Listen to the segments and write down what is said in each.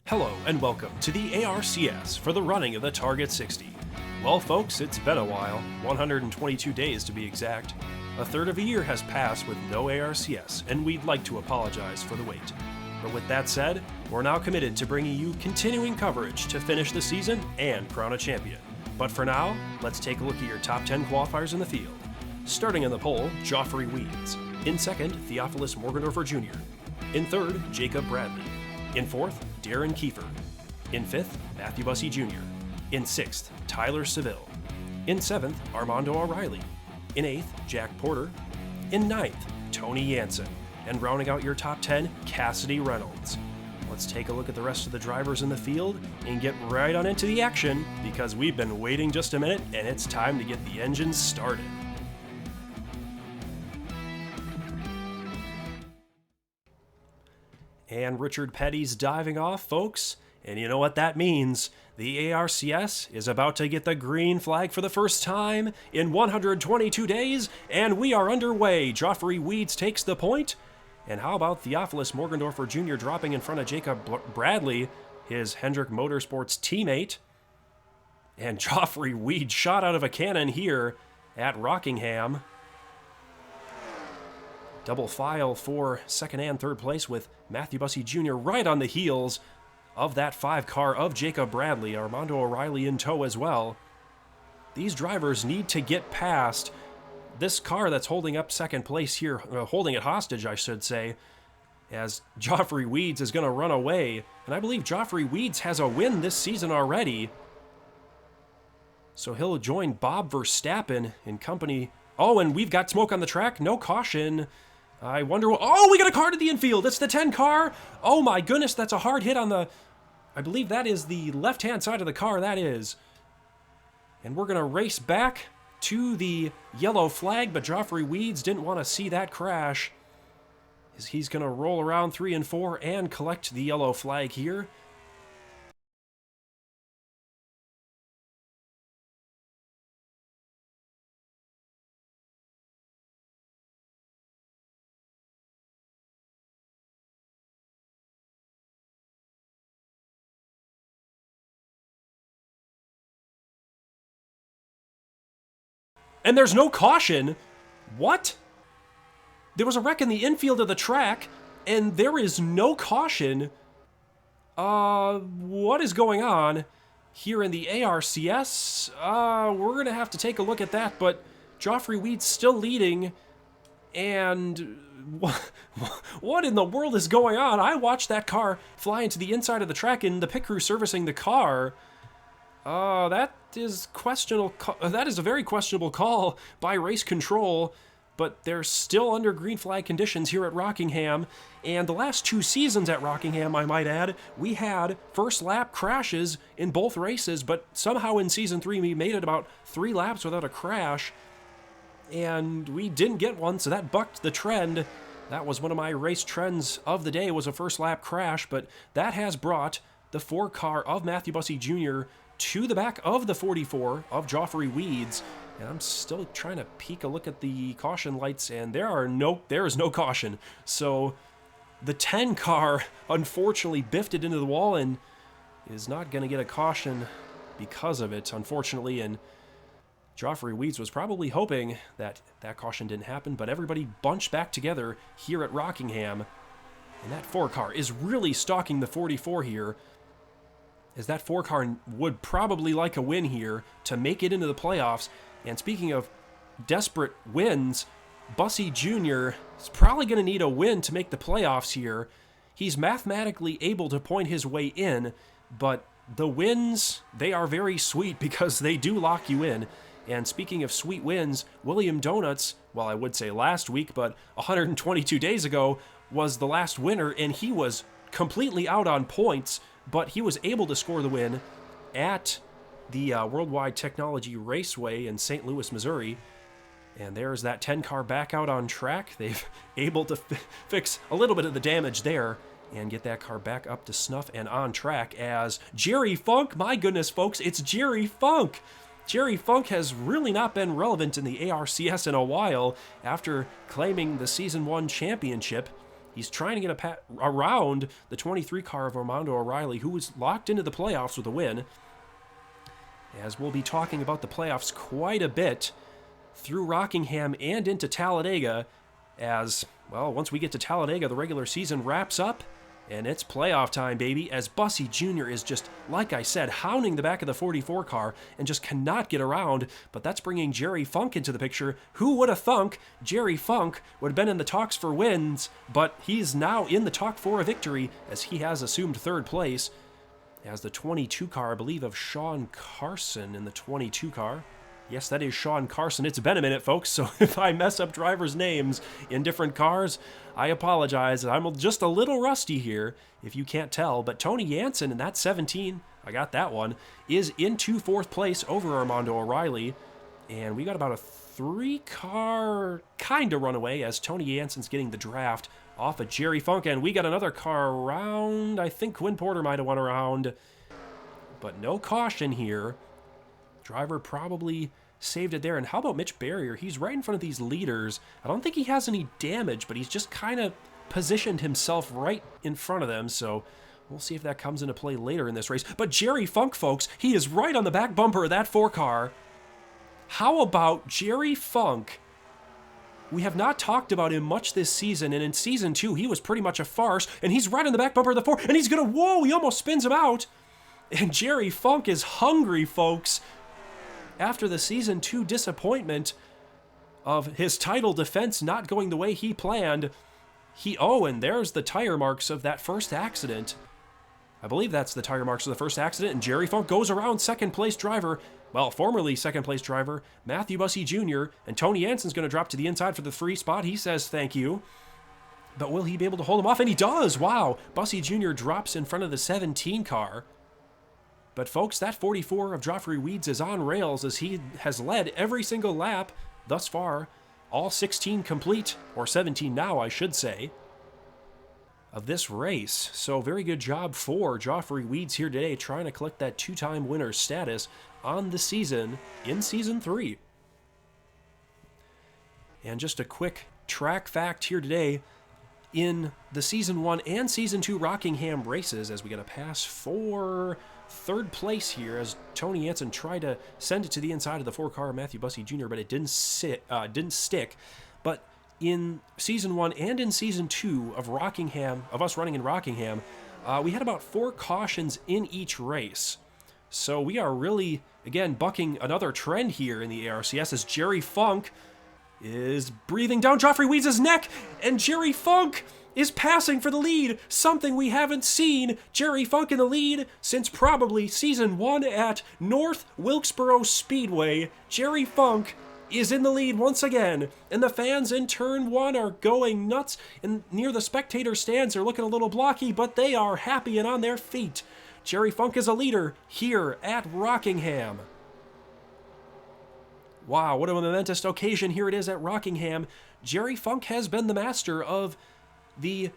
Hello and welcome to the ARCS for the running of the Target 60. Well folks, it's been a while, 122 days to be exact. A third of a year has passed with no ARCS, and we'd like to apologize for the wait. But with that said, we're now committed to bringing you continuing coverage to finish the season and crown a champion. But for now, let's take a look at your top 10 qualifiers in the field. Starting in the pole, Joffrey Weeds. In second, Theophilus Morgendorfer Jr. In third, Jacob Bradley. In fourth, Darren Kiefer. In fifth, Matthew Bussey Jr. In sixth, Tyler Seville. In seventh, Armando O'Reilly. In eighth, Jack Porter. In ninth, Tony Jansen. And rounding out your top 10, Cassidy Reynolds. Let's take a look at the rest of the drivers in the field and get right on into the action because we've been waiting just a minute and it's time to get the engines started. And Richard Petty's diving off, folks. And you know what that means. The ARCS is about to get the green flag for the first time in 122 days, and we are underway. Joffrey Weeds takes the point. And how about Theophilus Morgendorfer Jr. dropping in front of Jacob Bradley, his Hendrick Motorsports teammate? And Joffrey Weeds shot out of a cannon here at Rockingham. Double file for second and third place with Matthew Bussey Jr. right on the heels of that 5 car of Jacob Bradley, Armando O'Reilly in tow as well. These drivers need to get past this car that's holding up second place here, holding it hostage, I should say, as Joffrey Weeds is going to run away. And I believe Joffrey Weeds has a win this season already. So he'll join Bob Verstappen in company. Oh, and we've got smoke on the track. No caution. I wonder what... Oh, we got a car to the infield. It's the 10 car. Oh my goodness, that's a hard hit on the... I believe that is the left-hand side of the car, that is. And we're going to race back to the yellow flag, but Joffrey Weeds didn't want to see that crash. He's going to roll around 3 and 4 and collect the yellow flag here. And there's no caution. What? There was a wreck in the infield of the track, and there is no caution. What is going on here in the ARCS? We're going to have to take a look at that, but Joffrey Weeds still leading. And what in the world is going on? I watched that car fly into the inside of the track and the pit crew servicing the car. That is questionable. That is a very questionable call by race control, but they're still under green flag conditions here at Rockingham. And the last 2 seasons at Rockingham, I might add, we had first lap crashes in both races, but somehow in season 3 we made it about 3 laps without a crash, and we didn't get one, so that bucked the trend. That was one of my race trends of the day, was a first lap crash, but that has brought the 4 car of Matthew Bussey Jr. to the back of the 44 of Joffrey Weeds. And I'm still trying to peek a look at the caution lights, and there is no caution. So the 10 car unfortunately biffed it into the wall and is not going to get a caution because of it, unfortunately. And Joffrey Weeds was probably hoping that that caution didn't happen, but everybody bunched back together here at Rockingham. And that 4 car is really stalking the 44 here, as that 4 car would probably like a win here to make it into the playoffs. And speaking of desperate wins, Bussey Jr. is probably going to need a win to make the playoffs here. He's mathematically able to point his way in, but the wins, they are very sweet because they do lock you in. And speaking of sweet wins, William Donuts, well, I would say last week, but 122 days ago was the last winner, and he was completely out on points, but he was able to score the win at the Worldwide Technology Raceway in St. Louis, Missouri. And there's that 10 car back out on track. They've able to fix a little bit of the damage there and get that car back up to snuff and on track as Jerry Funk, my goodness folks, it's Jerry Funk. Jerry Funk has really not been relevant in the ARCS in a while after claiming the Season 1 championship. He's trying to get around the 23 car of Armando O'Reilly, who was locked into the playoffs with a win. As we'll be talking about the playoffs quite a bit through Rockingham and into Talladega, as, well, once we get to Talladega, the regular season wraps up, and it's playoff time, baby, as Bussy Jr. is just, like I said, hounding the back of the 44 car and just cannot get around, but that's bringing Jerry Funk into the picture. Who would have thunk Jerry Funk would have been in the talks for wins, but he's now in the talk for a victory as he has assumed third place as the 22 car, I believe, of Sean Carson in the 22 car. Yes, that is Sean Carson. It's been a minute, folks, so if I mess up drivers' names in different cars, I apologize. I'm just a little rusty here, if you can't tell. But Tony Jansen in that 17, I got that one, is into fourth place over Armando O'Reilly. And we got about a 3-car kind of runaway as Tony Jansen's getting the draft off of Jerry Funk. And we got another car around. I think Quinn Porter might have won around. But no caution here. Driver probably saved it there. And how about Mitch Barrier? He's right in front of these leaders. I don't think he has any damage, but he's just kind of positioned himself right in front of them. So we'll see if that comes into play later in this race. But Jerry Funk, folks, he is right on the back bumper of that 4-car. How about Jerry Funk? We have not talked about him much this season, and in Season 2, he was pretty much a farce, and he's right on the back bumper of the 4, and he's gonna, whoa, he almost spins him out. And Jerry Funk is hungry, folks. After the Season 2 disappointment of his title defense not going the way he planned, and there's the tire marks of that first accident. I believe that's the tire marks of the first accident, and Jerry Funk goes around second-place driver, well, formerly second-place driver, Matthew Bussy Jr., and Tony Jansen's going to drop to the inside for the free spot. He says thank you. But will he be able to hold him off? And he does! Wow! Bussy Jr. drops in front of the 17 car. But folks, that 44 of Joffrey Weeds is on rails as he has led every single lap thus far. All 16 complete, or 17 now, I should say, of this race. So very good job for Joffrey Weeds here today, trying to collect that 2-time winner status on the season in Season 3. And just a quick track fact here today. In the Season 1 and Season 2 Rockingham races, as we get a pass for third place here, as Tony Jansen tried to send it to the inside of the 4-car Matthew Bussy Jr., but it didn't stick. But in Season 1 and in Season 2 of Rockingham, of us running in Rockingham, we had about 4 cautions in each race. So we are really, again, bucking another trend here in the ARCS as Jerry Funk is breathing down Joffrey Weeds' neck, and Jerry Funk is passing for the lead, something we haven't seen Jerry Funk in the lead since probably Season 1 at North Wilkesboro Speedway. Jerry Funk is in the lead once again, and the fans in Turn 1 are going nuts, and near the spectator stands they're looking a little blocky, but they are happy and on their feet. Jerry Funk is a leader here at Rockingham. Wow, what a momentous occasion here it is at Rockingham. Jerry Funk has been the master of the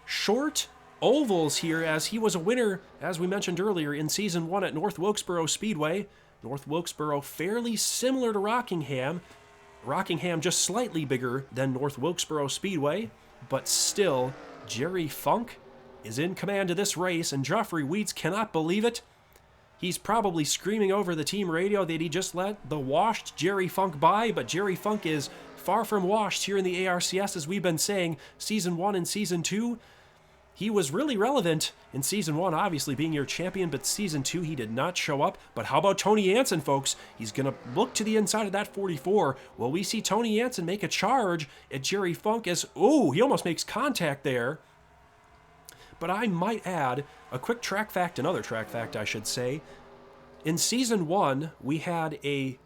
short ovals here, as he was a winner, as we mentioned earlier, in Season 1 at North Wilkesboro Speedway. North Wilkesboro fairly similar to Rockingham. Rockingham just slightly bigger than North Wilkesboro Speedway, but still, Jerry Funk is in command of this race, and Joffrey Weeds cannot believe it. He's probably screaming over the team radio that he just let the washed Jerry Funk by, but Jerry Funk is far from washed here in the ARCS, as we've been saying, Season 1 and Season 2. He was really relevant in Season 1, obviously being your champion, but Season 2 he did not show up. But how about Tony Jansen, folks? He's going to look to the inside of that 44. Will we see Tony Jansen make a charge at Jerry Funk as, oh, he almost makes contact there. But I might add a quick track fact, another track fact, I should say. In Season 1, we had a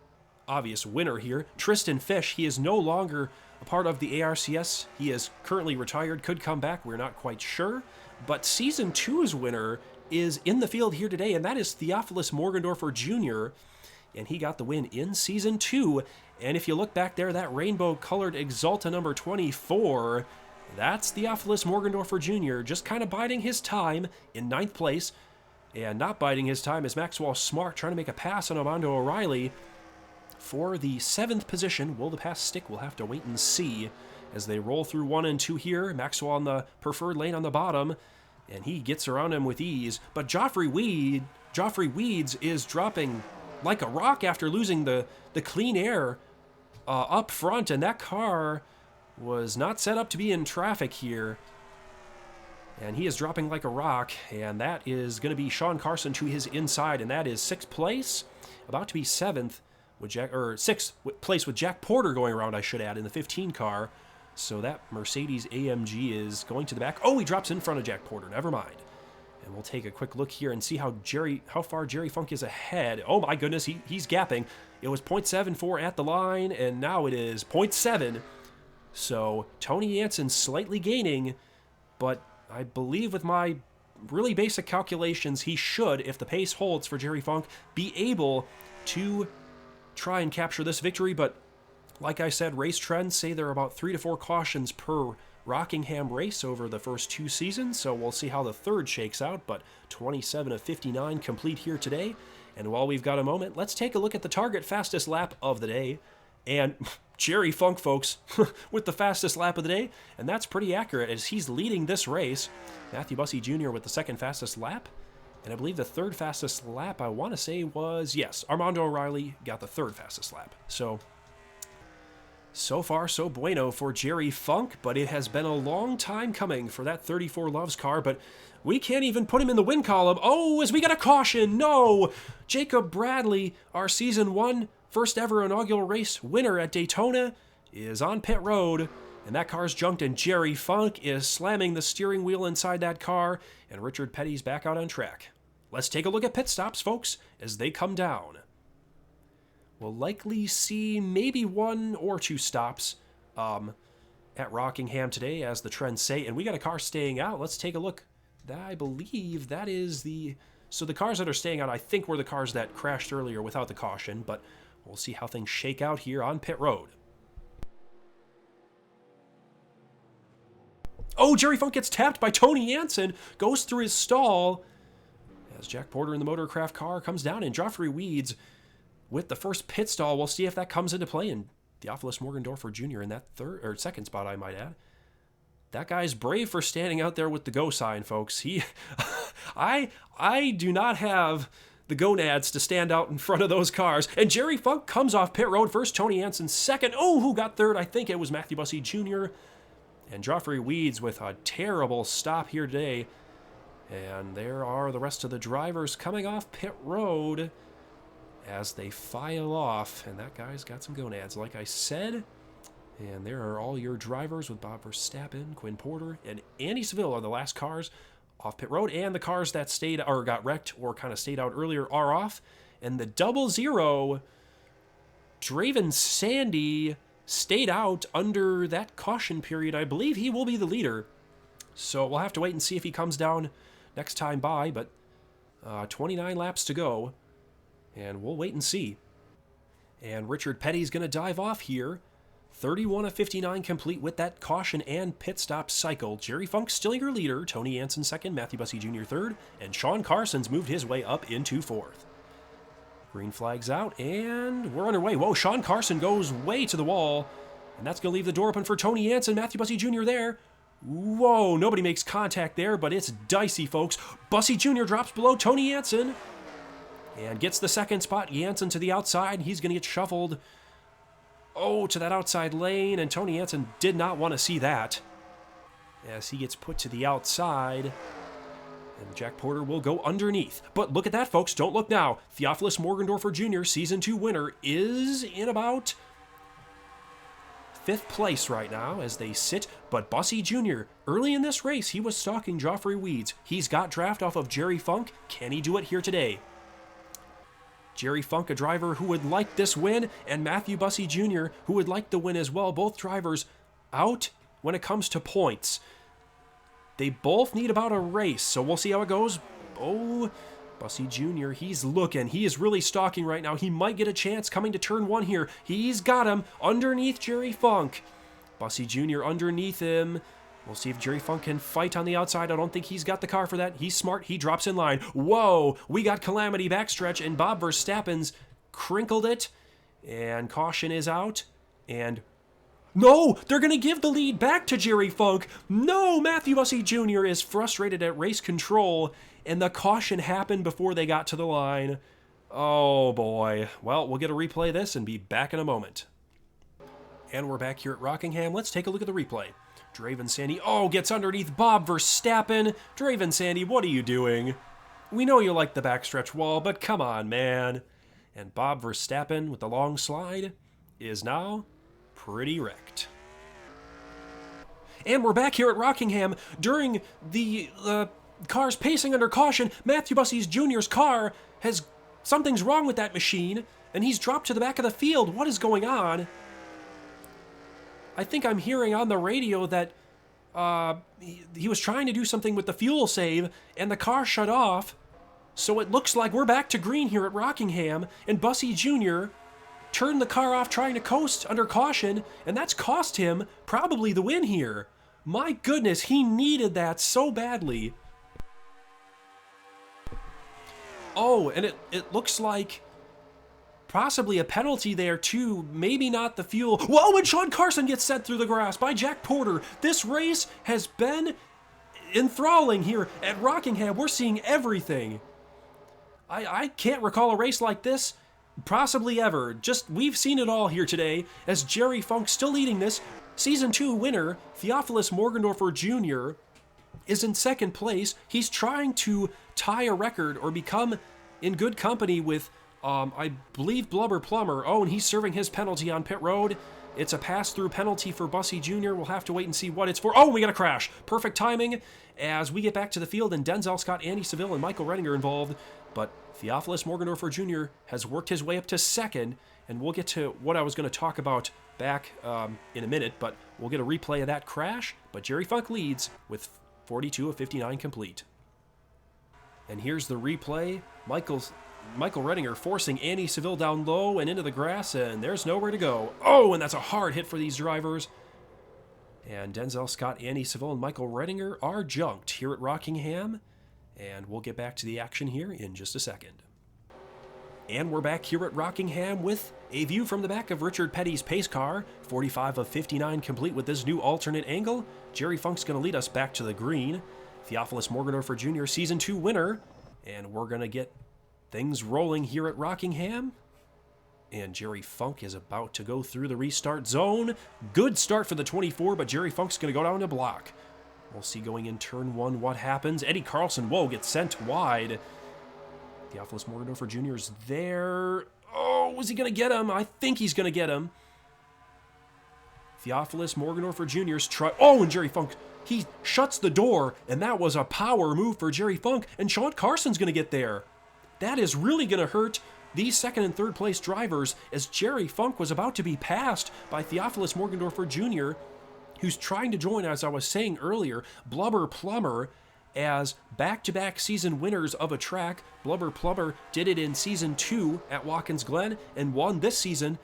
obvious winner here, Tristan Fish. He is no longer a part of the ARCS. He is currently retired, could come back, we're not quite sure. But Season 2's winner is in the field here today, and that is Theophilus Morgendorfer Jr., and he got the win in Season 2. And if you look back there, that rainbow-colored Exalta number 24, that's Theophilus Morgendorfer Jr., just kind of biding his time in 9th place. And not biding his time is Maxwell Smart, trying to make a pass on Armando O'Reilly for the 7th position. Will the pass stick? We'll have to wait and see. as they roll through 1 and 2 here. Maxwell on the preferred lane on the bottom, and he gets around him with ease. But Joffrey Weeds is dropping like a rock after losing the clean air up front, and that car was not set up to be in traffic here. And he is dropping like a rock, and that is going to be Sean Carson to his inside, and that is 6th place, about to be 7th with 6th place with Jack Porter going around, I should add, in the 15 car. So that Mercedes AMG is going to the back. Oh, he drops in front of Jack Porter. Never mind. And we'll take a quick look here and see how far Jerry Funk is ahead. Oh my goodness, he's gapping. It was 0.74 at the line, and now it is 0.7. So Tony Jansen slightly gaining, but I believe with my really basic calculations, he should, if the pace holds for Jerry Funk, be able to try and capture this victory. But like I said, race trends say there are about 3 to 4 cautions per Rockingham race over the first 2 seasons, so we'll see how the third shakes out. But 27 of 59 complete here today. And while we've got a moment, let's take a look at the target fastest lap of the day. And Jerry Funk, folks, with the fastest lap of the day, and that's pretty accurate as he's leading this race. Matthew Bussey Jr. with the 2nd fastest lap, and I believe the 3rd fastest lap, I want to say, was, yes, Armando O'Reilly got the 3rd fastest lap. So far, so bueno for Jerry Funk, but it has been a long time coming for that 34 Loves car, but we can't even put him in the win column. Oh, as we got a caution, no! Jacob Bradley, our Season 1 first ever inaugural race winner at Daytona, is on pit road, and that car's junked, and Jerry Funk is slamming the steering wheel inside that car, and Richard Petty's back out on track. Let's take a look at pit stops, folks, as they come down. We'll likely see maybe 1 or 2 stops at Rockingham today, as the trends say, and we got a car staying out. Let's take a look. I believe that is the... So the cars that are staying out, I think, were the cars that crashed earlier without the caution, but we'll see how things shake out here on pit road. Oh, Jerry Funk gets tapped by Tony Jansen, goes through his stall, as Jack Porter in the Motorcraft car comes down, and Joffrey Weeds with the first pit stall. We'll see if that comes into play, and Theophilus Morgendorfer Jr. in that 2nd spot, I might add. That guy's brave for standing out there with the go sign, folks. I do not have the gonads to stand out in front of those cars. And Jerry Funk comes off pit road first, Tony Jansen 2nd. Oh, who got 3rd? I think it was Matthew Bussey Jr. And Joffrey Weeds with a terrible stop here today. And there are the rest of the drivers coming off pit road as they file off. And that guy's got some gonads, like I said. And there are all your drivers with Bob Verstappen, Quinn Porter, and Andy Seville are the last cars off pit road. And the cars that stayed or got wrecked or kind of stayed out earlier are off. And the 00, Draven Sandy, stayed out under that caution period. I believe he will be the leader. So we'll have to wait and see if he comes down next time by. But 29 laps to go. And we'll wait and see. And Richard Petty's going to dive off here. 31 of 59 complete with that caution and pit stop cycle. Jerry Funk still your leader. Tony Jansen 2nd, Matthew Bussey Jr. 3rd, and Sean Carson's moved his way up into 4th. Green flag's out, and we're underway. Whoa, Sean Carson goes way to the wall, and that's going to leave the door open for Tony Jansen, Matthew Bussey Jr. there. Whoa, nobody makes contact there, but it's dicey, folks. Bussey Jr. drops below Tony Jansen and gets the 2nd spot. Jansen to the outside. He's going to get shuffled to that outside lane, and Tony Jansen did not want to see that as he gets put to the outside, and Jack Porter will go underneath. But look at that, folks. Don't look now. Theophilus Morgendorfer Jr., Season 2 winner, is in about 5th place right now as they sit, but Bussey Jr., early in this race, he was stalking Joffrey Weeds. He's got draft off of Jerry Funk. Can he do it here today? Jerry Funk, a driver who would like this win, and Matthew Bussey Jr., who would like the win as well. Both drivers out when it comes to points. They both need about a race, so we'll see how it goes. Oh, Bussey Jr., he's looking. He is really stalking right now. He might get a chance coming to turn 1 here. He's got him underneath Jerry Funk. Bussey Jr. underneath him. We'll see if Jerry Funk can fight on the outside. I don't think he's got the car for that. He's smart. He drops in line. Whoa, we got Calamity backstretch, and Bob Verstappen's crinkled it, and caution is out. And No, they're going to give the lead back to Jerry Funk. No, Matthew Bussey Jr. is frustrated at race control, and the caution happened before they got to the line. Oh boy. Well, we'll get a replay of this and be back in a moment. And we're back here at Rockingham. Let's take a look at the replay. Draven Sandy, gets underneath Bob Verstappen. Draven Sandy, what are you doing? We know you like the backstretch wall, but come on, man. And Bob Verstappen with the long slide is now pretty wrecked. And we're back here at Rockingham during the cars pacing under caution. Matthew Bussey Jr.'s car something's wrong with that machine, and he's dropped to the back of the field. What is going on? I think I'm hearing on the radio that he was trying to do something with the fuel save, and the car shut off. So it looks like we're back to green here at Rockingham, and Bussey Jr. turned the car off trying to coast under caution, and that's cost him probably the win here. My goodness, he needed that so badly. Oh, and it looks like possibly a penalty there too, maybe not the fuel. Whoa, and Sean Carson gets sent through the grass by Jack Porter. This race has been enthralling here at Rockingham. We're seeing everything. I can't recall a race like this possibly ever. We've seen it all here today as Jerry Funk still leading this. Season 2 winner, Theophilus Morgendorfer Jr., is in second place. He's trying to tie a record or become in good company with I believe Blubber Plumber. Oh, and he's serving his penalty on pit road. It's a pass-through penalty for Bussey Jr. We'll have to wait and see what it's for. Oh, we got a crash. Perfect timing as we get back to the field, and Denzel Scott, Andy Seville, and Michael Redinger involved. But Theophilus Morgendorfer Jr. has worked his way up to second, and we'll get to what I was going to talk about back in a minute, but we'll get a replay of that crash. But Jerry Funk leads with 42 of 59 complete. And here's the replay. Michael Redinger forcing Andy Seville down low and into the grass, and there's nowhere to go. Oh, and that's a hard hit for these drivers. And Denzel Scott, Andy Seville, and Michael Redinger are junked here at Rockingham, and we'll get back to the action here in just a second. And we're back here at Rockingham with a view from the back of Richard Petty's pace car. 45 of 59 complete with this new alternate angle. Jerry Funk's going to lead us back to the green. Theophilus Morgendorfer Jr., Season 2 winner. And we're going to get things rolling here at Rockingham. And Jerry Funk is about to go through the restart zone. Good start for the 24, but Jerry Funk's going to go down to block. We'll see going in turn 1 what happens. Eddie Carlson, gets sent wide. Theophilus Morgendorfer Jr. is there. Oh, was he going to get him? I think he's going to get him. Theophilus Morgendorfer Jr.'s try. Oh, and Jerry Funk, he shuts the door, and that was a power move for Jerry Funk, and Sean Carson's going to get there. That is really going to hurt these second and third place drivers, as Jerry Funk was about to be passed by Theophilus Morgendorfer Jr., who's trying to join, as I was saying earlier, Blubber Plumber as back-to-back season winners of a track. Blubber Plumber did it in Season 2 at Watkins Glen and won this season,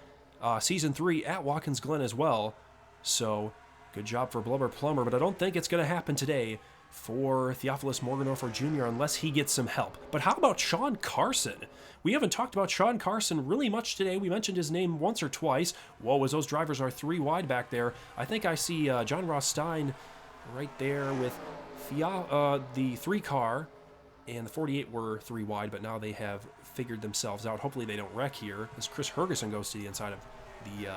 Season 3 at Watkins Glen as well. So, good job for Blubber Plumber, but I don't think it's going to happen today for Theophilus Morgendorfer Jr. unless he gets some help. But how about Sean Carson? We haven't talked about Sean Carson really much today. We mentioned his name once or twice. Whoa, as those drivers are 3 wide back there. I think I see John Ross Stein right there with the 3 car, and the 48 were 3 wide, but now they have figured themselves out. Hopefully they don't wreck here as Chris Hergeson goes to the inside of the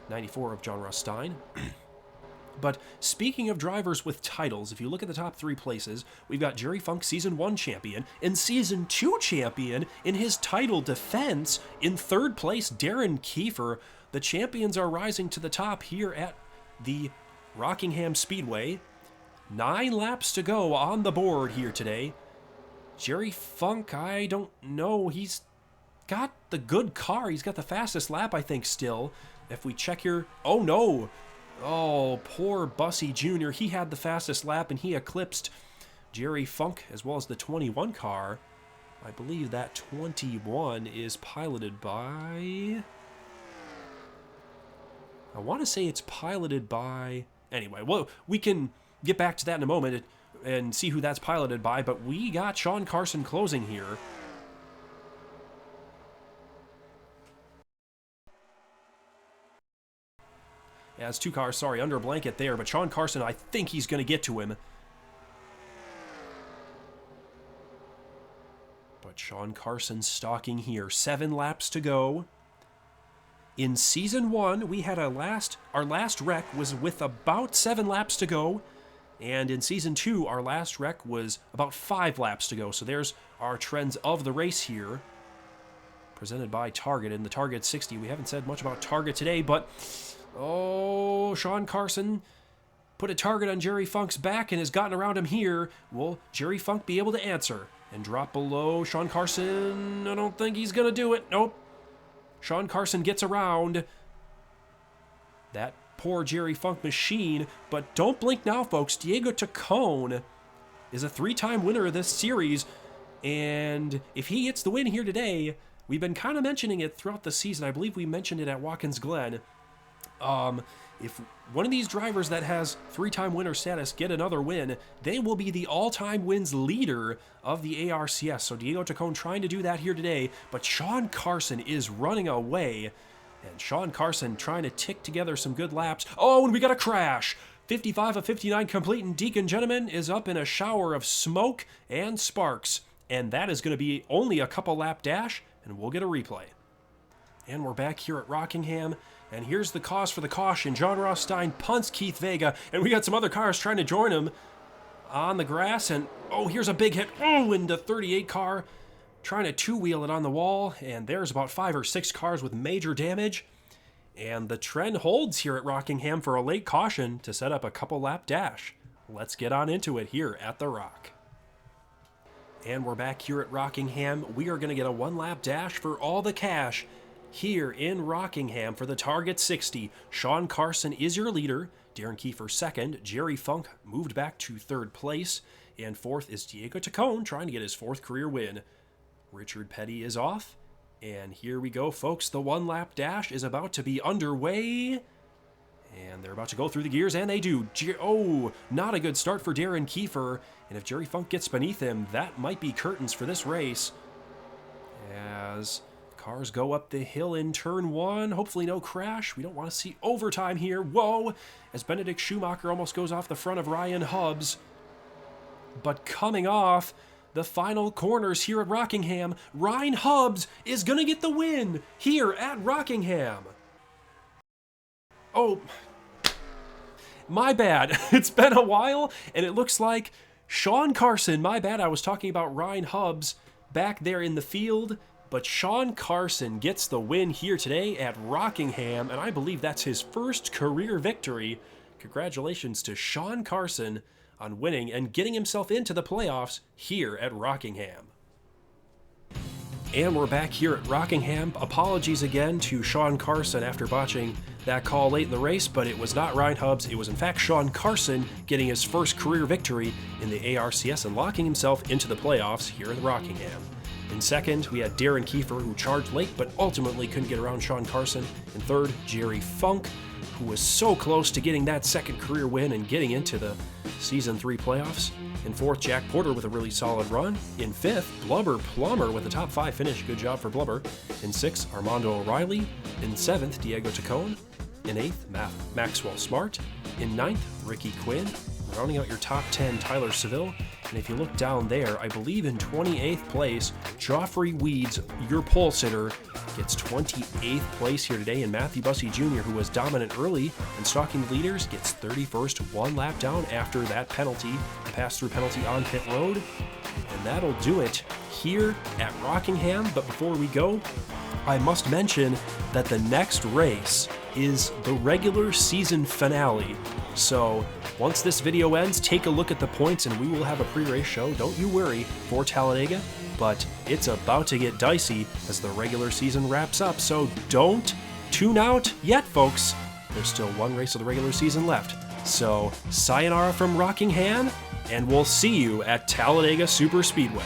94 of John Ross Stein. But speaking of drivers with titles, if you look at the top 3 places, we've got Jerry Funk, Season 1 champion, and Season 2 champion in his title defense. In third place, Darren Kiefer. The champions are rising to the top here at the Rockingham Speedway. 9 laps to go on the board here today. Jerry Funk, I don't know. He's got the good car. He's got the fastest lap, I think, still. If we check here... Oh, no. Oh, poor Bussey Jr. He had the fastest lap, and he eclipsed Jerry Funk as well as the 21 car. I believe that 21 is piloted by... I want to say it's piloted by... Anyway, well, we can get back to that in a moment and see who that's piloted by, but we got Sean Carson closing here. as 2 cars, sorry, under a blanket there, but Sean Carson, I think he's going to get to him. But Sean Carson stalking here. 7 laps to go. In Season 1, we had our last wreck was with about 7 laps to go. And in Season 2, our last wreck was about 5 laps to go. So there's our trends of the race here. Presented by Target. In the Target 60, we haven't said much about Target today, but... oh, Sean Carson put a target on Jerry Funk's back and has gotten around him here. Will Jerry Funk be able to answer and drop below Sean Carson? I don't think he's going to do it. Nope. Sean Carson gets around that poor Jerry Funk machine, but don't blink now, folks. Diego Tacone is a 3-time winner of this series, and if he gets the win here today, we've been kind of mentioning it throughout the season. I believe we mentioned it at Watkins Glen. If one of these drivers that has 3-time winner status get another win, they will be the all-time wins leader of the ARCS. So Diego Tacone trying to do that here today, but Sean Carson is running away. And Sean Carson trying to tick together some good laps. Oh, and we got a crash! 55 of 59 complete, and Deacon Gentleman is up in a shower of smoke and sparks. And that is going to be only a couple lap dash, and we'll get a replay. And we're back here at Rockingham. And here's the cause for the caution. John Ross Stein punts Keith Vega, and we got some other cars trying to join him on the grass. And oh, here's a big hit. Oh, into 38 car, trying to 2-wheel it on the wall. And there's about 5 or 6 cars with major damage. And the trend holds here at Rockingham for a late caution to set up a couple lap dash. Let's get on into it here at the Rock. And we're back here at Rockingham. We are going to get a 1-lap dash for all the cash here in Rockingham for the Target 60. Sean Carson is your leader. Darren Kiefer second. Jerry Funk moved back to 3rd place. And 4th is Diego Tacone trying to get his 4th career win. Richard Petty is off. And here we go, folks. The 1-lap dash is about to be underway. And they're about to go through the gears, and they do. Oh, not a good start for Darren Kiefer. And if Jerry Funk gets beneath him, that might be curtains for this race. As cars go up the hill in turn 1. Hopefully no crash. We don't want to see overtime here. Whoa! As Benedict Schumacher almost goes off the front of Ryan Hubbs. But coming off the final corners here at Rockingham, Ryan Hubbs is going to get the win here at Rockingham. Oh, my bad. It's been a while, and it looks like Sean Carson, my bad, I was talking about Ryan Hubbs back there in the field, but Sean Carson gets the win here today at Rockingham, and I believe that's his first career victory. Congratulations to Sean Carson on winning and getting himself into the playoffs here at Rockingham. And we're back here at Rockingham. Apologies again to Sean Carson after botching that call late in the race, but it was not Ryan Hubbs. It was in fact Sean Carson getting his first career victory in the ARCS and locking himself into the playoffs here at Rockingham. In second, we had Darren Kiefer, who charged late but ultimately couldn't get around Sean Carson. In third, Jerry Funk, who was so close to getting that second career win and getting into the Season 3 playoffs. In fourth, Jack Porter with a really solid run. In fifth, Blubber Plummer with a top 5 finish. Good job for Blubber. In sixth, Armando O'Reilly. In seventh, Diego Tacone. In eighth, Maxwell Smart. In ninth, Ricky Quinn. Rounding out your top 10, Tyler Seville. And if you look down there, I believe in 28th place, Joffrey Weeds, your pole sitter, gets 28th place here today. And Matthew Bussey Jr., who was dominant early and stalking the leaders, gets 31st, 1 lap down after that penalty, the pass-through penalty on pit road. And that'll do it here at Rockingham. But before we go, I must mention that the next race is the regular season finale. So once this video ends, take a look at the points and we will have a pre-race show, don't you worry, for Talladega. But it's about to get dicey as the regular season wraps up, so don't tune out yet, folks. There's still one race of the regular season left. So sayonara from Rockingham, and we'll see you at Talladega Superspeedway.